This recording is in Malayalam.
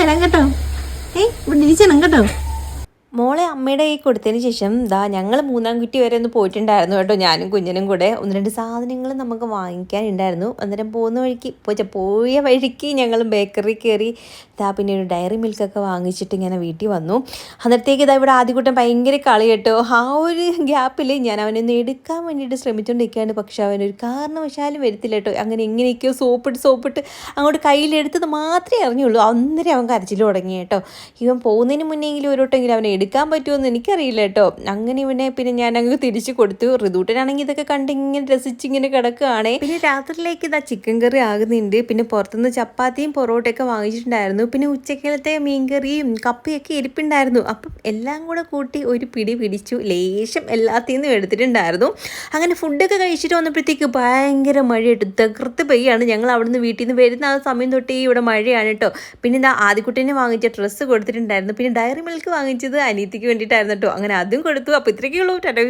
വരാം കേട്ടോ. ഇവിടെ ഇരിക്കണം കേട്ടോ. മോളെ അമ്മയുടെ കൈ കൊടുത്തതിന് ശേഷം ഞങ്ങൾ മൂന്നാം കുറ്റി വരെ ഒന്ന് പോയിട്ടുണ്ടായിരുന്നു കേട്ടോ. ഞാനും കുഞ്ഞിനും കൂടെ 1-2 സാധനങ്ങൾ നമുക്ക് വാങ്ങിക്കാനുണ്ടായിരുന്നു. അന്നേരം പോയ വഴിക്ക് ഞങ്ങൾ ബേക്കറി കയറി പിന്നെ ഒരു ഡയറി മിൽക്കൊക്കെ വാങ്ങിച്ചിട്ട് ഇങ്ങനെ വീട്ടിൽ വന്നു. അന്നേരത്തേക്ക് ഇവിടെ ആദ്യകൂട്ടം ഭയങ്കര കളി കേട്ടോ. ആ ഒരു ഗ്യാപ്പിൽ ഞാൻ അവനൊന്ന് എടുക്കാൻ വേണ്ടിയിട്ട് ശ്രമിച്ചുകൊണ്ടിരിക്കുകയാണ്. പക്ഷെ അവനൊരു കാരണവശാലും വരത്തില്ല കേട്ടോ. അങ്ങനെ എങ്ങനെയൊക്കെയോ സോപ്പിട്ട് അങ്ങോട്ട് കയ്യിലെടുത്തത് മാത്രമേ അറിഞ്ഞുള്ളൂ. അന്നേരം അവൻ കരച്ചിൽ തുടങ്ങി കേട്ടോ. ഇവൻ പോകുന്നതിന് മുന്നെങ്കിലും ഒരു വട്ടമെങ്കിലും അവനെ എടുക്കാൻ പറ്റുമെന്ന് എനിക്കറിയില്ല കേട്ടോ. അങ്ങനെ ഇവനെ പിന്നെ ഞാൻ അങ്ങ് തിരിച്ചു കൊടുത്തു. ഋതുട്ടനാണെങ്കിൽ ഇതൊക്കെ കണ്ട് ഇങ്ങനെ രസിച്ചിങ്ങനെ കിടക്കുകയാണേ. പിന്നെ രാത്രിയിലേക്ക് ചിക്കൻ കറി ആകുന്നുണ്ട്. പിന്നെ പുറത്തുനിന്ന് ചപ്പാത്തിയും പൊറോട്ടയൊക്കെ വാങ്ങിച്ചിട്ടുണ്ടായിരുന്നു. പിന്നെ ഉച്ചക്കലത്തെ മീൻകറിയും കപ്പയൊക്കെ ഇരിപ്പുണ്ടായിരുന്നു. അപ്പം എല്ലാം കൂടെ കൂട്ടി ഒരു പിടി പിടിച്ചു. ലേശം എല്ലാത്തിൽ നിന്നും എടുത്തിട്ടുണ്ടായിരുന്നു. അങ്ങനെ ഫുഡൊക്കെ കഴിച്ചിട്ട് വന്നപ്പോഴത്തേക്ക് ഭയങ്കര മഴയായിട്ട് തകർത്ത് പെയ്യാണ്. ഞങ്ങൾ അവിടുന്ന് വീട്ടിൽ നിന്ന് വരുന്ന ആ സമയം തൊട്ടേ ഇവിടെ മഴയാണ് കേട്ടോ. പിന്നെ ആദ്യക്കുട്ടീനെ വാങ്ങിച്ച ഡ്രസ്സ് കൊടുത്തിട്ടുണ്ടായിരുന്നു. പിന്നെ ഡയറി മിൽക്ക് വാങ്ങിച്ചത് അനീതിക്ക് വേണ്ടിയിട്ടായിരുന്നു കേട്ടോ. അങ്ങനെ അതും കൊടുത്തു. അപ്പോൾ ഇത്രയൊക്കെയുള്ളൂ. ടാറ്റാ.